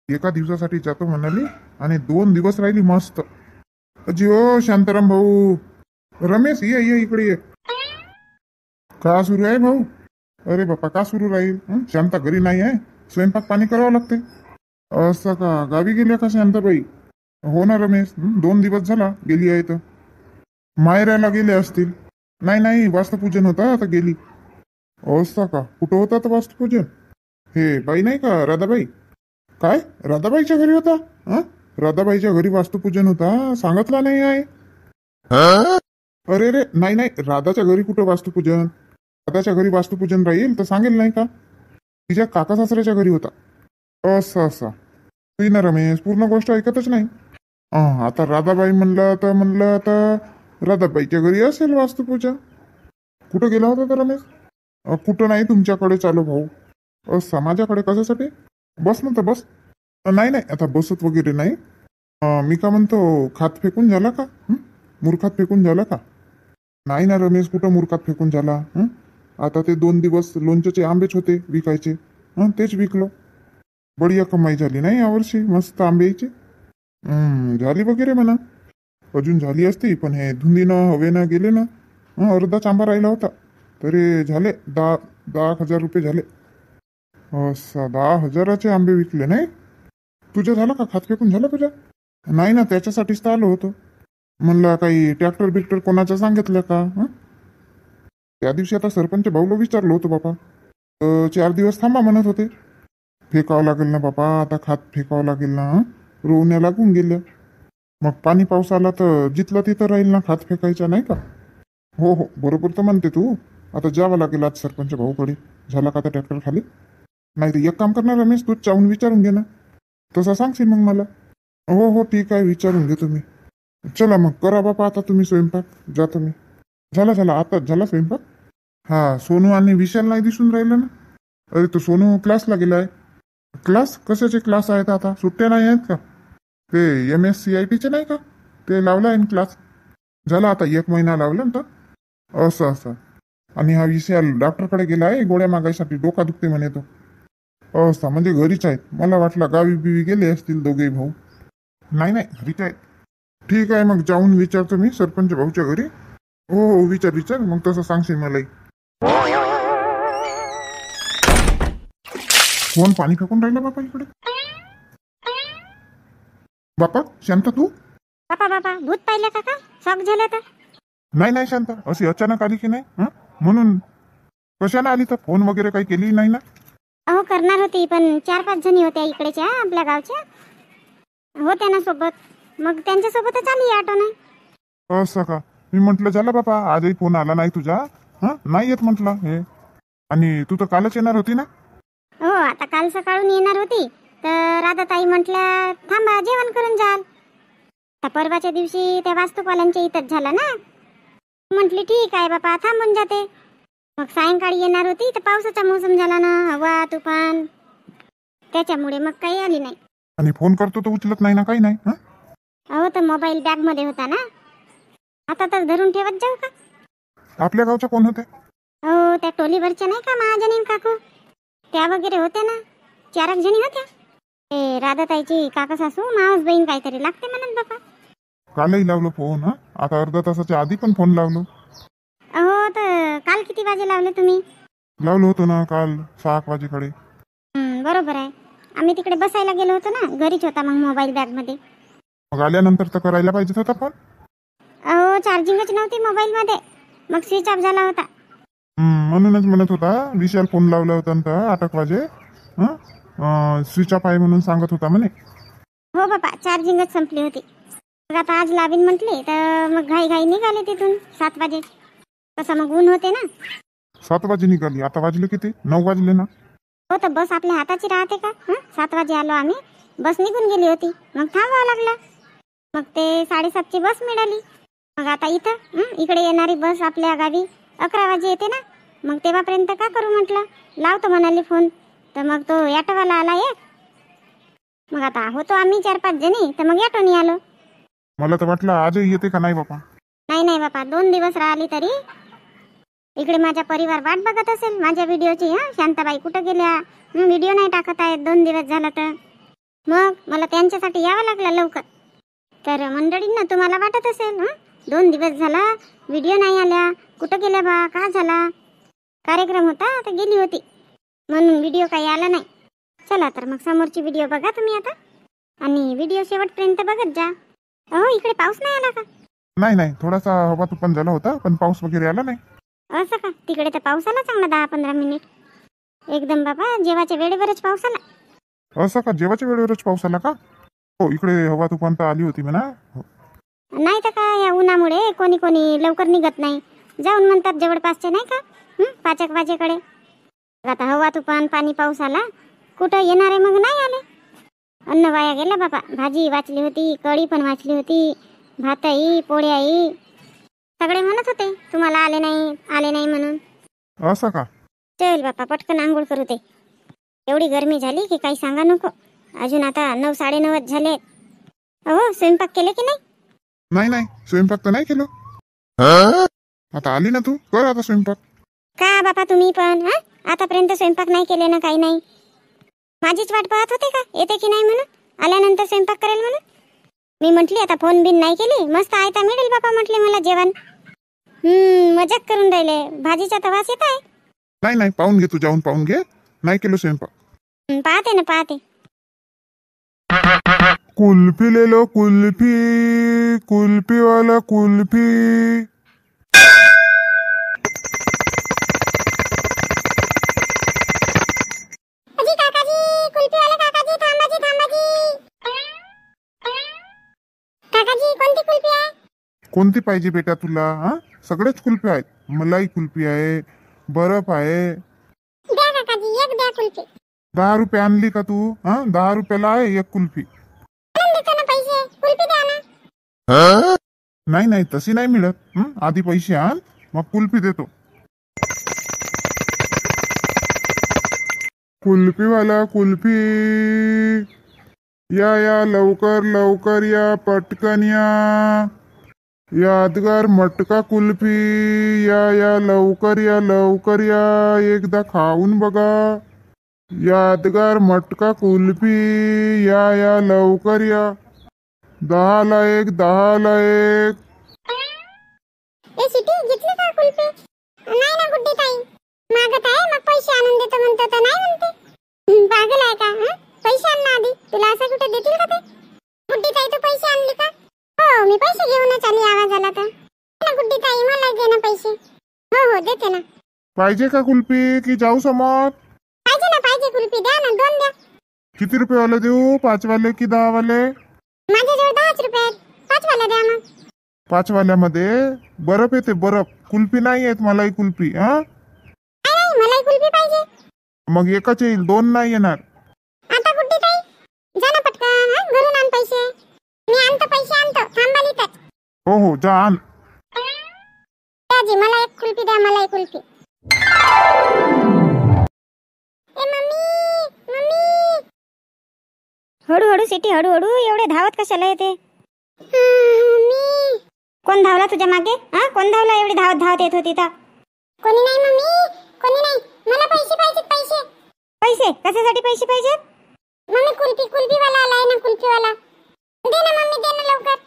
एका दिवसासाठी जातो म्हणाली आणि 2 दिवस राहिली मस्त. अजी ओ शांताराम भाऊ, रमेश ये इकडे ये. का सुरू आहे भाऊ? अरे बापा का सुरू राहील? शांता घरी नाही आहे, स्वयंपाक पाणी करावं लागते. असं का? गावी गेल्या का शांताबाई? हो ना रमेश, 2 दिवस झाला गेली आहे तर. मायऱ्याला गेले असतील. नाही वास्तुपूजन होता आता गेली. असं का? कुठं होता तर वास्तुपूजन? हे बाई नाही का राधाबाई? काय राधाबाईच्या घरी होता? राधाबाईच्या घरी वास्तुपूजन होता, सांगितला नाही आहे. अरे रे नाही राधाच्या घरी कुठं वास्तुपूजन? राधाच्या घरी वास्तुपूजन राहील तर सांगेल नाही का? तिच्या काका सासऱ्याच्या घरी होता. असं तुही ना रमेश पूर्ण गोष्ट ऐकतच नाही. आता राधाबाई म्हणलं आता राधाबाईच्या घरी असेल वास्तुपूजन. कुठं गेला होता तर रमेश? कुठं नाही, तुमच्याकडे चालू भाऊ. माझ्याकडे कशासाठी? बस ना तर बस. नाही आता बसत वगैरे नाही. मी का म्हणतो, खात फेकून झाला का? मूर्खात फेकून झाला का? नाही ना रमेश, कुठं मूर्खात फेकून झाला. आता ते 2 दिवस लोणच्याचे आंबेच होते विकायचे, तेच विकलो. बढिया कमाई झाली नाही यावर्षी, मस्त आंब्याची. झाली वगैरे म्हणा, अजून झाली असती पण हे धुंदीनं हवेनं गेले ना. अर्धाच आंबा राहिला होता तरी झाले 10,000 रुपये झाले. 10,000चे आंबे विकले नाही. तुझ्या झाला का? खात फेकून झाला तुझ्या? नाही ना, त्याच्यासाठीच तर आलो होतो. म्हणलं काही ट्रॅक्टर बिक्टर कोणाचं सांगितलं का? त्या दिवशी आता सरपंच भाऊला विचारलं होतं बापा, 4 दिवस थांबा म्हणत होते. फेकावं लागेल ना बापा, आता खात फेकावं लागेल ना. रोवण्या लागून गेल्या. मग पाणी पाऊस आला तर जिथलं तिथं राहील ना खात फेकायच्या, नाही का? हो बरोबर तर म्हणते तू. आता जावं लागेल आज सरपंच भाऊकडे. झाला का आता ट्रॅक्टर खाली? नाही तर एक काम करणार रमेश, तू चावून विचारून घे ना. तसं सांगशील मग मला. हो ठीक आहे, विचारून घे तुम्ही. चला मग करा बापा आता तुम्ही स्वयंपाक. जातो मी. झाला आताच झाला स्वयंपाक. सोनू आणि विशाल नाही दिसून राहिलं ना. अरे तो सोनू क्लासला गेलाय. क्लास? कशाचे क्लास आहेत आता? सुट्ट्या नाही आहेत का? ते MSCITचे नाही का, ते लावलं आहे क्लास. झाला आता 1 महिना लावला ना तर. असं आणि हा विशाल डॉक्टरकडे गेला आहे गोळ्या मागायसाठी, डोका दुखते म्हणे तो. असं म्हणजे घरीच आहेत. मला वाटलं गावी बिवी गेले असतील दोघेही भाऊ. नाही घरीच आहेत. ठीक आहे मग जाऊन विचारतो मी सरपंच भाऊच्या घरी. हो विचार मग तसं सांगशील मलाही. कोण पाणी फेकून राहिला बापा इकडे? बापा शांता तू? बापा भूत पाहिलं का? शॉक झालं तर? नाही शांता, अशी अचानक आली की नाही म्हणून. कशाला आली तर? फोन वगैरे काही केली नाही ना? अहो करणार होती पण 4-5 जणी होत्या इकडेच्या आपल्या गावच्या, होत्या ना सोबत. मग त्यांच्यासोबतच आली ऑटोने. असं का? मी म्हंटल झालं बापा आजही फोन आला नाही तुझा. नाही येत म्हटलं हे. आणि तू तर कालच येणार होती ना? हो आता काल सकाळून येणार होती तर राधाताई म्हटल्या थांबा जेवण करून जाल. त्या परवाच्या दिवशी त्या वास्तुपालांच्या इथंच झाला ना. म्हटली ठीक आहे बापा थांबून जाते. मग सायंकाळी येणार होती तर पावसाचा मोसम झाला ना, हवा तुफान, त्याच्यामुळे मग काही आली नाही. आणि फोन करतो तर उचलत नाही ना, काही नाही. अहो तर मोबाईल बॅग मध्ये होता ना, आता तर धरून ठेवत जाऊ का? आपल्या गावच्या कोण होते? हो त्या टोलीवरच्या नाही का महाजनी काकू, त्या वगैरे होत्या ना. 4 जणी होत्या. ते राधाताईची काका सासू मावस बहीण काहीतरी लागते म्हणत बापा. कालही लावलो फोन. आता अर्धा तासाच्या आधी पण फोन लावलो. अहो तर काल किती वाजे लावले तुम्ही? लावलो होतो ना काल 6 वाजेकडे. बरोबर आहे. आम्ही तिकडे बसायला गेलो होतो ना, घरीच होता मग मोबाईल बॅग मध्ये. मग आल्यानंतर तर करायला पाहिजे होता फोन. अहो चार्जिंगच नव्हती मोबाईल मध्ये, मग स्विच ऑफ झाला होता. म्हणूनच म्हणत होता विशाल फोन लावला होता ना 8 वाजे. स्विच ऑफ आहे म्हणून सांगत होता म्हणे. हो बापा चार्जिंगच संपली होती. मग आता आज लावीन म्हटले तर मग घाई निघाले तिथून 7 वाजे. कसं मग ऊन होते ना. 7 वाजे निघाली. आता वाजले किती? 9 वाजले ना. हो तर बस आपल्या हाताची राहते का? 7 वाजे आलो आम्ही, बस निघून गेली होती. मग थांबावं लागलं. मग ते 7:30ची बस मिळाली. मग आता इथं इकडे येणारी बस आपल्या गावी 11 वाजे येते ना. मग तेव्हापर्यंत का करू म्हटलं, लावतो म्हणाली फोन. तर मग तो ऑटोवाला आला एक. मग आता होतो आम्ही 4-5 जणी, तर मग ऑटोनी आलो. मला तर वाटलं आजही येते का नाही बापा. नाही बापा 2 दिवस राहिली तरी इकडे माझा परिवार वाट बघत असेल माझ्या व्हिडिओची. शांताबाई कुठं गेल्या, व्हिडिओ नाही टाकत आहेत 2 दिवस झाला तर. मग मला त्यांच्यासाठी यावं लागलं लवकर. तर मंडळींना तुम्हाला वाटत असेल 2 दिवस झाला व्हिडिओ नाही आल्या, कुठं गेल्या बा, का झाला, कार्यक्रम होता तर गेली होती म्हणून व्हिडिओ काही आला नाही. चला तर मग समोरची व्हिडिओ बघा तुम्ही आता आणि व्हिडिओ शेवटपर्यंत बघत जा. अहो इकडे पाऊस नाही आला का? नाही, थोडासा हवा तुफान झाला होता पण पाऊस वगैरे आला नाही. असं का? तिकडे तर पाऊस आला चांगला 10-15 मिनिट एकदम बाबा, जेवाच्या वेळेवरच पाऊस आला. असं का? जेवाच्या वेळेवरच पाऊस आला का? हो, इकडे हवा तुफान तर आली होती म्हणा. नाही तर काय, या उन्हामुळे कोणी कोणी लवकर निघत नाही, जाऊन म्हणतात जवळपासचे नाही का पाचक वाजेकडे. आता हवा तुफान पाणी पाऊस आला, कुठं येणारे मग नाही आले. अन्न वाया गेला बाबा. भाजी वाचली होती, कढी पण वाचली होती, भातही पोळ्याही. सगळे म्हणत होते तुम्हाला आले नाही म्हणून. असं का? चल बापा पटकन आंघोळ करू ते. एवढी गरमी झाली की काही सांगा नको. अजून आता 9-9:30 झाले. अहो स्वयंपाक केले की नाही? नाही, स्वयंपाक तर नाही केलं. आता आली ना तू, कर आता स्वयंपाक. का बापा तुम्ही पण आतापर्यंत स्वयंपाक नाही केले ना, काही नाही. माझीच वाट पाहत होते का येते की नाही म्हणून, आल्यानंतर स्वयंपाक करेल म्हणून. मी म्हटली आता फोन बिन नाही केली, मस्त आयता मिळेल बापा म्हटले मला जेवण. मजाक करून राहिले, भाजीचा तर वास येत आहे. नाही, पाहून घे, तू जाऊन पाहून घे. नाही केलं स्वयंपाक. पाहते ना पाहते. कुल्फी ले लो कुल्फी, कुल्फी वाला कुल्फी. कोणती पाहिजे बेटा तुला? सगळेच कुल्फी आहेत. मलाई कुल्फी आहे, बर्फ आहे. द्या काकाजी, एक द्या कुल्फी. 10 रुपये आणली का तू? 10 रुपयाला आहे एक कुल्फी. नाही, तशी नाही मिळत. आधी पैसे आण, मग कुल्फी देतो. कुल्फी वाला कुल्फी, या लवकर लवकर या, पटकन या. यादगार मटका कुल्फी, या लवकर या, एकदा खाऊन बघा. यादगार मटका कुल्फी, या लवकर या. 10 ला एक. सिटी घेतली का कुल्फी? नाही ना गुड्डी ताई, मागत आहे मग पैसे आणून देतो म्हणतो तर नाही म्हणते. पागल आहे का? पैसे आण ना आधी, तुला असं कुठे देतील का ते? गुड्डी ताई तू पैसे आणली का? हो मी पैसे घेऊनच आली, आवाज आला तर. ना गुड्डी ताई मला दे ना पैसे. हो देते ना. पाहिजे का कुल्फी की जाऊ समोर? पाहिजे कुल्फी, द्या ना, 2 द्या. किती रुपये वाले देऊ? 5 वाले की 10 वाले? माझ्याजवळ 10 रुपये आहेत, 5 वाला द्या मग. 5 वाल्यामध्ये बर्फ येते, बर्फ. कुल्फी नाही येत, मलाई कुल्फी. नाही, मलाई कुल्फी पाहिजे. मग एकच येईल, 2 नाही येणार. आता गुड्डी ताई जा ना पटकन, घरून आण पैसे. मी आणतो पैसे, आणतो, थांबाली तर. हो जा आण. दाजी मला एक कुल्फी द्या, मलाई कुल्फी. मम्मी. हळूहळू सिटी, हळूहळू. एवढे धावत कशाला येते? कोण धावला तुझ्या मागे? कोण धावला एवढी धावत येत होती तर? कोणी नाही मम्मी, कोणी नाही. मला पैसे पाहिजेत, पैसे. पैसे कशासाठी पैसे पाहिजेत? मम्मी कुल्फी वाला आलाय ना, कुल्फी वाला. दे ना मम्मी, दे ना लवकर.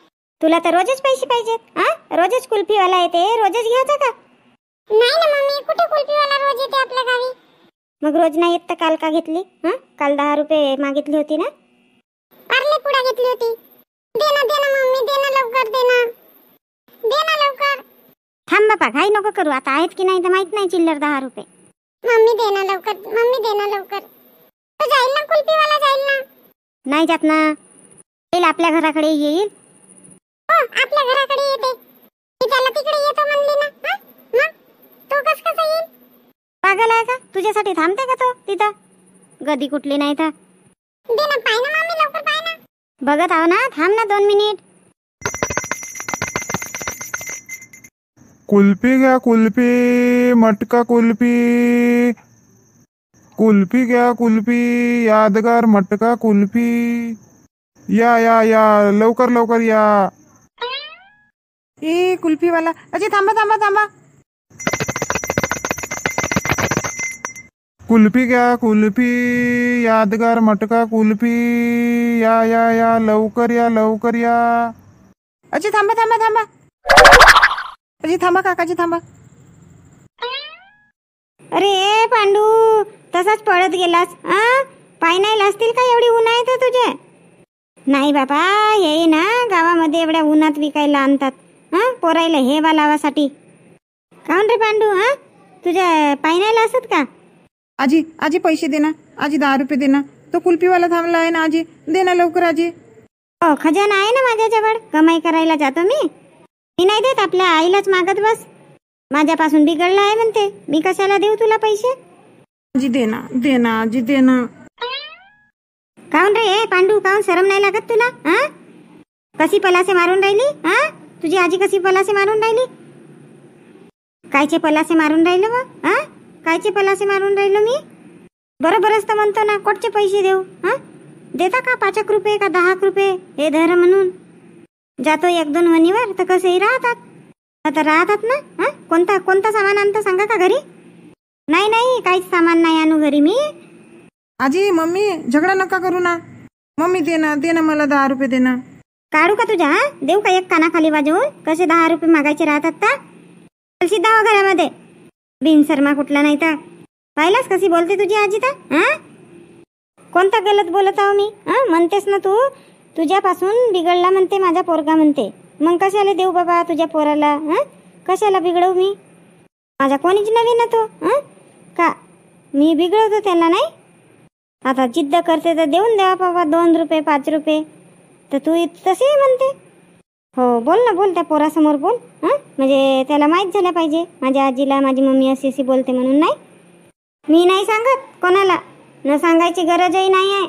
तुला तर रोजच पैसे पाहिजेत. रोजच कुल्फी वाला येते, रोजच घ्यायचा का? नाही ना मम्मी, कुठे कुल्फी वाला रोज येते आपल्या गावी. मग रोज नाही येत तर काल का घेतली? काल 10 रुपये मागितली होती ना. पार्ले पुडा घेतली होती. दे ना मम्मी, दे ना लवकर, दे ना लवकर. थांब बापा, घाई नको करू. आता आहेत की नाही तर माहित नाही. चिल्लर 10 रुपये. मम्मी दे ना लवकर, मम्मी दे ना लवकर. तो जाईल ना, कुल्फी वाला जाईल ना. नाही जात ना, येईल आपल्या घराकडे येईल. हो आपल्या घराकडे येते. मी त्याला तिकडे येतो म्हणली ना. मग तो कसं येईल? पागल आहे का? तुझ्यासाठी थांबते का तो तिथं? गदी कुठली नाही तर. दे ना, पाय ना मम्मी, लवकर पाय ना. बघत आहो ना, थांब ना 2 मिनिट. कुल्फी घ्या, कुल्फी. मटका कुल्फी. कुल्फी घ्या, कुल्फी. यादगार मटका कुल्फी. या लवकर या. कुल्फी वाला अजय थांबा. कुल्फी घ्या कुल्फी, यादगार मटका कुल्फी, या या या लवकर या लवकर या. अजी थांबा थांबा थांबा, अजी थांबा काकाजी थांबा. अरे पांडू, तसाच पळत गेलास. पाय नाही लागतील का? एवढी ऊन आहे तर तुझे. नाही बाबा, हे ना गावामध्ये एवढ्या उन्हात विकायला आणतात. पोरायला हे लावासाठी. काऊन रे पांडू, तुझ्या पाय नाही लागत का? आजी आजी पैसे दे ना आजी, 10 रुपये दे ना. तो कुल्फीवाला थांबला आहे ना आजी, दे ना लवकर आजी. हो, खजाना आहे ना माझ्याजवळ, कमाई करायला जातो मी नाही देत. आपल्या आईलाच मागत बस. माझ्यापासून बिघडलं आहे म्हणते, मी कशाला देऊ तुला पैसे? आजी दे ना, दे ना आजी, दे ना. काऊन रे पांडू, काऊन शरम नाही लागत तुला? कशी पलासे मारून राहिली? तुझी आजी कशी पलासे मारून राहिली? कायचे पलासे मारून राहिलो बा? कायचे पलासे मारून राहिलो मी? बरोबरच तर म्हणतो ना, कोटचे पैसे देऊ? देता का 5 रुपये का 10 रुपये? हे धर म्हणून जातो 1-2 वणीवर तर कसेही राहतात. आता राहतात ना. कोणता सामान आणतो सांगा का घरी? नाही, काहीच सामान नाही आणू घरी मी. आजी मम्मी झगडा नका करू ना. मम्मी दे ना मला 10 रुपये दे ना. काढू का तुझ्या? देऊ का एक कानाखाली वाजवून? कसे 10 रुपये मागायचे राहतात का? सीधा हो घरामध्ये. बिनशर्मा कुठला नाही तर. पाहिलास कशी बोलते तुझी आजी तर? कोणता गलत बोलत आहो मी? म्हणतेस ना तू, तुझ्यापासून बिघडला म्हणते माझा पोरगा म्हणते. मग कशाला देऊ बाबा तुझ्या पोराला? कशाला बिघडवू मी? माझा कोणीच नव्हे ना तो. का मी बिघडवतो त्याला? नाही. आता जिद्द करते तर देऊन द्यावा बाबा 2 रुपये 5 रुपये. तर तू तसे म्हणते. हो, बोल ना, बोल त्या पोरासमोर बोल. म्हणजे त्याला माहीत झालं पाहिजे माझ्या आजीला माझी मम्मी अशी बोलते म्हणून. नाही, मी नाही सांगत कोणाला, न सांगायची गरजही नाही आहे.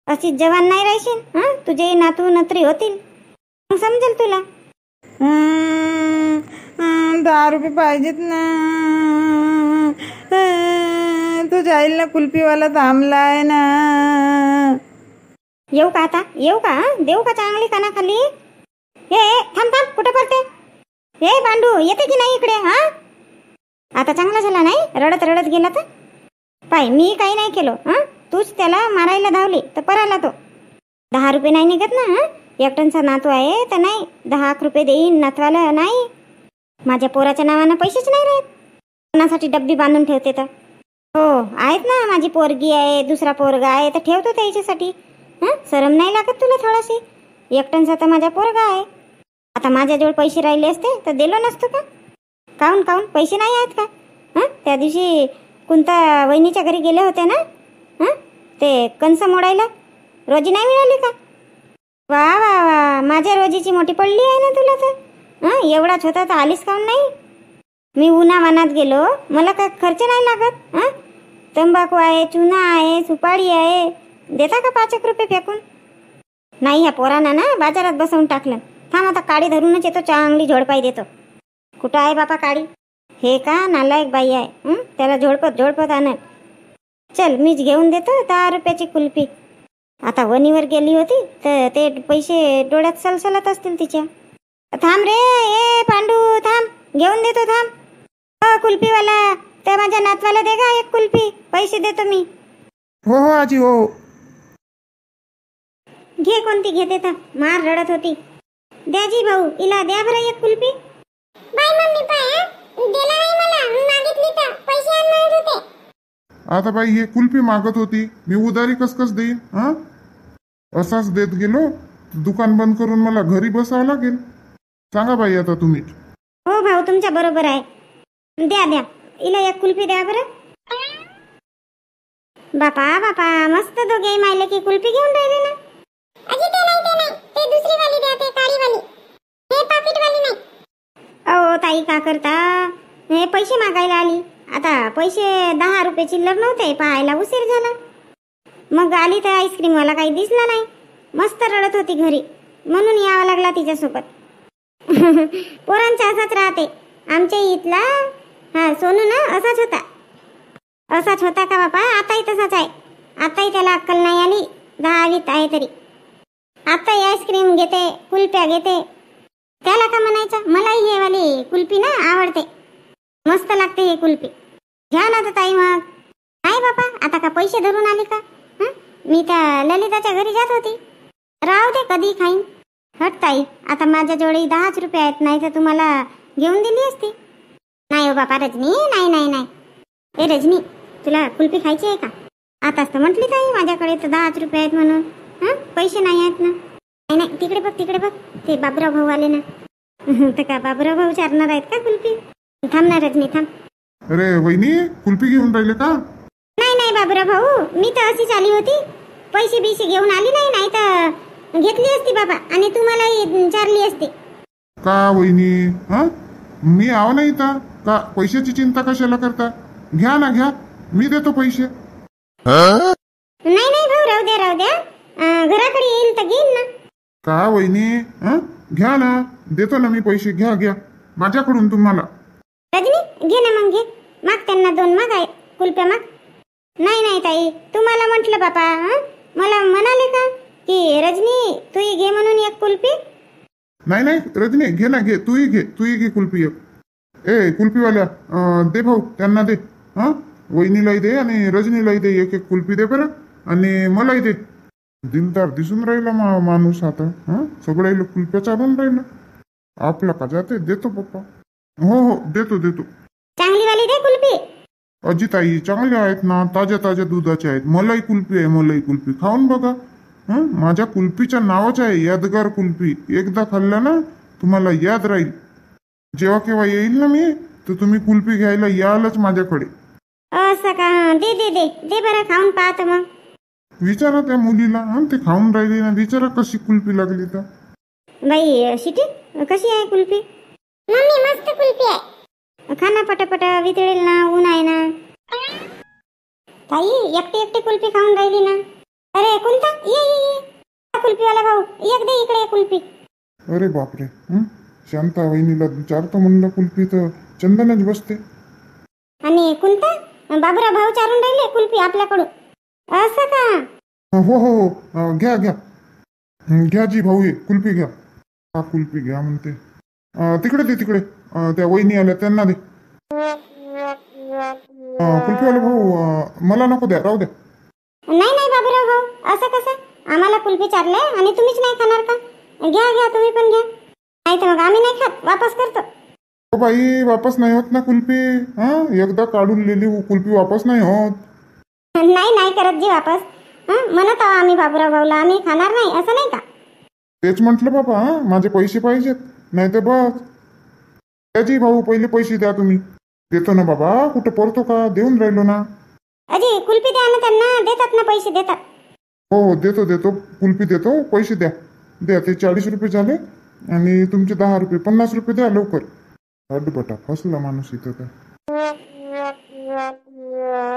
अशी जवान नाही राहशील. तुझे नातू नत्री होतील, मग समजेल तुला. 10 रुपये पाहिजेत ना. तुझ्या आईला कुल्फीवाला थांबलाय ना. येऊ का आता? येऊ का? देऊ का चांगली कानाखाली? हे थांब, कुठं पडते? हे पांडू, येते की नाही इकडे? आता चांगला झाला नाही, रडत गेला तर. पाय, मी काही नाही केलो. तूच त्याला मारायला धावली तर पराला तो. 10 रुपये नाही निघत ना. एकटनचा नातू आहे तर नाही 10 रुपये देईन नातवाला. नाही, माझ्या पोराच्या नावानं पैसेच नाही राहत. कोणासाठी डब्बी बांधून ठेवते तर? हो आहेत ना, माझी पोरगी आहे, दुसरा पोरगा आहे तर ठेवतो त्याच्यासाठी. शरम नाही लागत तुला थोडाशी? एकटनचा तर माझा पोरगा आहे. आता माझ्याजवळ पैसे राहिले असते तर दिलो नसतो का? काऊन पैसे नाही आहेत का? त्या दिवशी कोणता वहिनीच्या घरी गेले होते ना, ते कंस मोडायला रोजी नाही मिळाली का? वा वा वा, माझ्या रोजीची मोठी पडली आहे ना तुला तर. एवढाच होता तर आलीस काऊन नाही? मी उन्हावानात गेलो, मला काय खर्च नाही लागत. तंबाखू आहे, चुना आहे, सुपारी आहे, देता का 5 रुपये फेकून? नाही, ह्या पोरांना ना बाजारात बसवून टाकलं. थांब आता काडी धरूनच येतो, चांगली झोडपाई देतो. कुठं आहे बापा काडी? हे का नालायक बाई आहे, त्याला झोडपत आणत. चल, मीच घेऊन देतो 10 रुपयाची कुल्फी. आता वणीवर गेली होती तर ते पैसे डोळ्यात सलसलत असतील तिच्या. थांब रे, ए पांडू थांब, घेऊन देतो थांब. कुल्फीवाला, त्या माझ्या नातवाला दे का 1 कुल्फी, पैसे देतो मी. हो आजी, हो. घे, कोणती घेते तर? मार रडत होती. द्याजी भाऊ, इला द्या बरं 1 कुल्फी. बाय मम्मी, पाय दिला नाही मला, मागितली तर पैसे आण म्हणत होते. आता बाई हे कुल्फी मागत होती, मी उधारी कस देईन? असाच देत गेलो, दुकान बंद करून मला घरी बसावं लागेल. सांगा बाई आता तुम्ही. हो भाऊ, तुमच्या बरोबर आहे. द्या इला 1 कुल्फी द्या बरं. बापा मस्त दोघे मायले की कुल्फी घेऊन राहिले ना. अजी ते नाही, ते दुसरी वाली द्या, ते काळी वाली, हे पाकिट वाली नाही. अहो ताई, का करता? हे पैसे मागायला आली. आता पैसे 10 रुपये चिल्लर नव्हते, पाहायला उशीर झाला. मग आली तर आईस्क्रीमवाला काही दिसला नाही. मस्त रडत होती घरी, म्हणून यावं लागला तिच्यासोबत. पोरांचा असाच राहते. आमच्या इथला सोनू ना असाच होता का बापा? आताही तसाच आहे. आताही त्याला अक्कल नाही आली. 10वीत आहे तरी आताही आईस्क्रीम घेते, कुल्फ्या घेते. त्याला का म्हणायचं? मलाही हे वाली कुल्फी ना आवडते, मस्त लागते हे कुल्फी. घ्या ना तर ताई, मग नाही बाबा, आता का पैसे धरून आले का? हं? मी त्या ललिताच्या घरी जात होती. राहू दे, कधी खाईन. हट ताई, आता माझ्याजवळ 10 रुपये आहेत, नाही तर तुम्हाला घेऊन दिली असती. नाही हो बापा रजनी, नाही नाही नाही. ए रजनी, तुला कुल्फी खायची आहे का? आताच तर म्हटली ताई माझ्याकडे तर 10 रुपये आहेत म्हणून. पैसे नाही आहेत ना. नाही नाही, तिकडे बघ तिकडे बघ, ते बाबुराव भाऊ आले ना. तर का बाबुराव भाऊ विचारणार आहेत का कुल्फी? थांब ना रजनी, थांब. अरे वहिनी, कुल्फी घेऊन राहिले का? नाही नाही बाबुराव भाऊ, मी तर अशीच आली होती. पैसे बिसे घेऊन आली नाही, नाही तर घेतली असती बाबा आणि तुम्हालाही विचारली असती. का वहिनी, हा मी आव नाही तर का पैशाची चिंता कशाला करता? घ्या ना घ्या, मी देतो पैसे. नाही नाही भाऊ, राहू द्या राहू द्या. घराकडे येईल तर घेईन ना. का वहिनी, घ्या ना, देतो ना मी पैसे. घ्या घ्या माझ्याकडून तुम्हाला. रजनी घे ना, मग घे. माग त्यांना 2 माग आहे कुल्फ्या माग. नाही नाही ताई, तुम्हाला म्हटलं बापा, मला म्हणाले का की रजनी तूही घे म्हणून एक कुल्फी. नाही नाही रजनी, घे ना, घे, तूही घे कुल्फी एक. ए कुल्फीवाल्या, दे भाऊ, त्यांना दे. वहिनीलाही दे आणि रजनीलाही दे. एक एक कुल्फी दे बरं, आणि मलाही दे. दिलदार दिसून राहिला माणूस आता. सगळ्या कुल्फ्या चालून राहिलं. आपला का जाते, देतो पप्पा. हो हो, देतो देतो. चांगली वाली दे कुल्फी. अजिताई चांगल्या आहेत ना, ताज्या ताज्या दुधाच्या आहेत. मलाई कुल्फी आहे, मलाई कुल्फी. खाऊन बघा. माझ्या कुल्फीच्या नावाच आहे यादगार कुल्फी. एकदा खाल्ल्या ना तुम्हाला याद राहील. जेव्हा केव्हा येईल ना मी, तर तुम्ही कुल्फी घ्यायला यालच माझ्याकडे. असं का? दे दे दे दे बरं, खाऊन पाहतो मग. विचारा त्या मुलीला, ते खाऊन राहिली ना, विचारा कशी कुल्फी लागली तर. बाई शिटी, कशी आहे कुल्फी? मम्मी मस्त कुल्फी आहे. खाना पटापट, वितळेल ना, ऊन आहे ना. ताई एकटी एकटी कुल्फी खाऊन राहिली ना. अरे कोणता? ये ये ये, कुल्फीवाला भाऊ, एक दे इकडे कुल्फी. अरे बापरे, शांता वहिनीला विचारतो म्हणलं कुल्फी तर चंदनच बसते. आणि कोणता? बाबुराव भाऊ चारून राहिले कुल्फी आपल्याकडून. असं का? हो हो हो, घ्या घ्या घ्या जी भाऊ, ये कुल्फी घ्या. हा कुल्फी घ्या म्हणते. तिकडे दे, तिकडे त्या वहिनी आल्या त्यांना दे. कुल्फीवाले भाऊ, मला नको द्या, राहू द्या. नाही नाही बाबुराव भाऊ, असं कसं? आम्हाला कुल्फी चारले आणि तुम्हीच नाही खाणार का? घ्या घ्या, तुम्ही पण घ्या. नाही तर मग आम्ही नाही खात, वापस करतो. हो बाई, वापस नाही होत ना कुल्फी. एकदा काढून लिहिली कुल्फी वापस नाही होत. नाही नाही करत जी वापस. म्हणत आहो आम्ही बाबुराव भाऊला, आम्ही खाणार नाही, असं नाही का? तेच म्हटलं बाबा, माझे पैसे पाहिजेत, नाही तर बस. त्याची भाऊ, पहिले पैसे द्या तुम्ही. देतो ना बाबा, कुठं पडतो का, देऊन राहिलो ना. अजी कुल्फी द्या ना त्यांना, देतात ना पैसे, देतात. हो हो, देतो देतो, कुल्फी देतो, पैसे द्या. द्या, ते 40 रुपये झाले आणि तुमचे 10 रुपये, 50 रुपये द्या लवकर. हट बटा, फसला माणूस इथं काय.